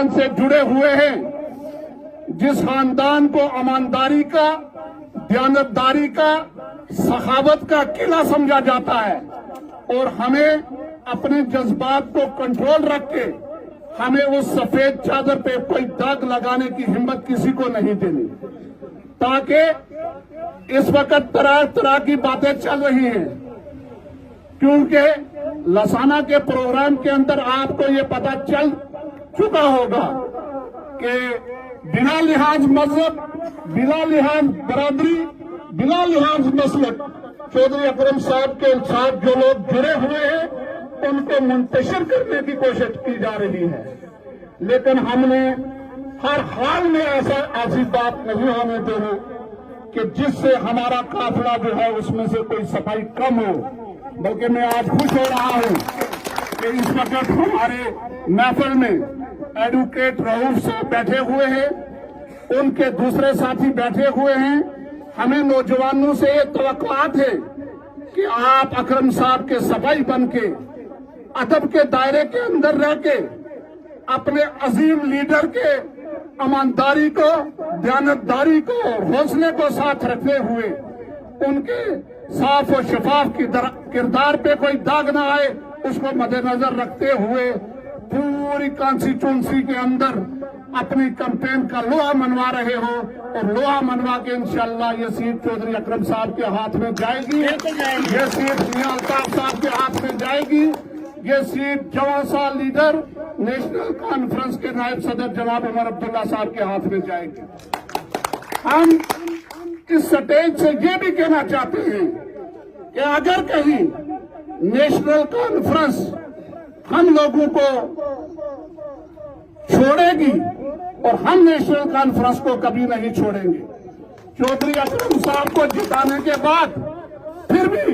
से जुड़े हुए हैं, जिस खानदान को ईमानदारी का, दयानतदारी का, सखावत का किला समझा जाता है, और हमें अपने जज्बात को कंट्रोल रख के हमें उस सफेद चादर पे कोई दाग लगाने की हिम्मत किसी को नहीं देनी, ताकि इस वक्त तरह तरह की बातें चल रही हैं। क्योंकि लसाना के प्रोग्राम के अंदर आपको ये पता चल चुका होगा कि बिना लिहाज मजहब, बिना लिहाज बरादरी, बिना लिहाज मसलक चौधरी अकरम साहब के साथ जो लोग जुड़े हुए हैं उनको मुंतशिर करने की कोशिश की जा रही है। लेकिन हमने हर हाल में ऐसी बात नहीं होने देनी कि जिससे हमारा काफिला जो है उसमें से कोई सफाई कम हो। बल्कि मैं आज खुश हो रहा हूं कि इस वक्त हमारे महफिल में एडवोकेट रऊफ साहब बैठे हुए हैं, उनके दूसरे साथी बैठे हुए हैं। हमें नौजवानों से ये तवक्कुआत है कि आप अकरम साहब के सफाई बन के अदब के दायरे के अंदर रह के अपने अजीम लीडर के ईमानदारी को, दयानतदारी को, हौसले को साथ रखते हुए उनके साफ और शफाफ की किरदार पे कोई दाग न आए, उसको मद्देनजर रखते हुए पूरी कॉन्स्टिट्यूंसी के अंदर अपनी कैंपेन का लोहा मनवा रहे हो, और लोहा मनवा के इंशाअल्लाह ये सीट चौधरी अकरम साहब के हाथ में जाएगी। ये सीट मियां अल्ताफ साहब के हाथ में जाएगी। ये सीट जवां सा लीडर नेशनल कॉन्फ्रेंस के नायब सदर जनाब उमर अब्दुल्ला साहब के हाथ में जाएगी। हम इस स्टेज से ये भी कहना चाहते हैं कि अगर कहीं नेशनल कॉन्फ्रेंस हम लोगों को छोड़ेगी, और हम नेशनल कॉन्फ्रेंस को कभी नहीं छोड़ेंगे। चौधरी अकरम साहब को जिताने के बाद फिर भी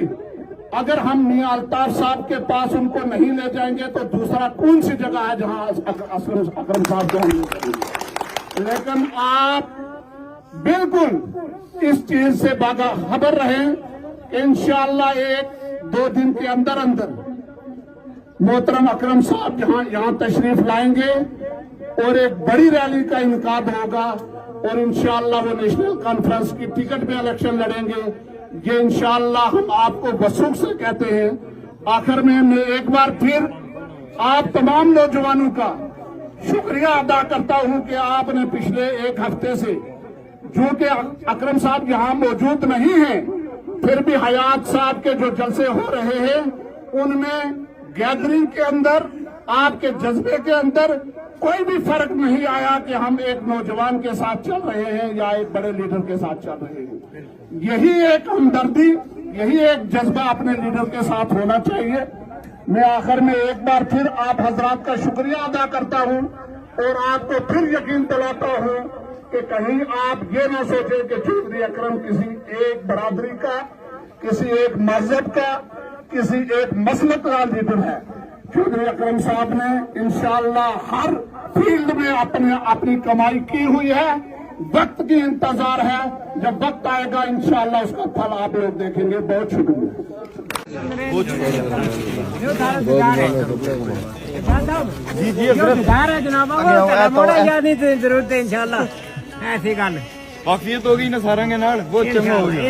अगर हम मियां अल्ताफ साहब के पास उनको नहीं ले जाएंगे तो दूसरा कौन सी जगह है जहां अकरम साहब को हम ले जाएंगे। लेकिन आप बिल्कुल इस चीज से बाखबर रहें कि इंशाअल्लाह 1-2 दिन के अंदर अंदर मोहतरम अकरम साहब यहाँ तशरीफ लाएंगे और एक बड़ी रैली का इनकाद होगा, और इंशाअल्लाह वो नेशनल कॉन्फ्रेंस की टिकट पे इलेक्शन लड़ेंगे। ये इंशाअल्लाह हम आपको वसूख से कहते हैं। आखिर में मैं एक बार फिर आप तमाम नौजवानों का शुक्रिया अदा करता हूं कि आपने पिछले 1 हफ्ते से, जो कि अकरम साहब यहाँ मौजूद नहीं हैं, फिर भी हयात साहब के जो जलसे हो रहे हैं उनमें गैदरिंग के अंदर, आपके जज्बे के अंदर कोई भी फर्क नहीं आया कि हम एक नौजवान के साथ चल रहे हैं या एक बड़े लीडर के साथ चल रहे हैं। यही एक हमदर्दी, यही एक जज्बा अपने लीडर के साथ होना चाहिए। मैं आखिर में एक बार फिर आप हजरात का शुक्रिया अदा करता हूं, और आपको फिर यकीन दिलाता हूं कि कहीं आप ये ना सोचें कि चौधरी अकरम किसी एक बरादरी का, किसी एक मजहब का, किसी एक मसलक का लीडर है। चौधरी अकरम साहब ने इंशाअल्लाह हर फील्ड में अपनी कमाई की हुई है। वक्त की इंतजार है, जब वक्त आएगा इंशाअल्लाह उसका फल आप लोग देखेंगे। बहुत शुक्रिया। जी जरूरत है इंशाअल्लाह। ऐसी गल वाकफियत होगी ना सारा के नाल, बहुत चंगा हो गया।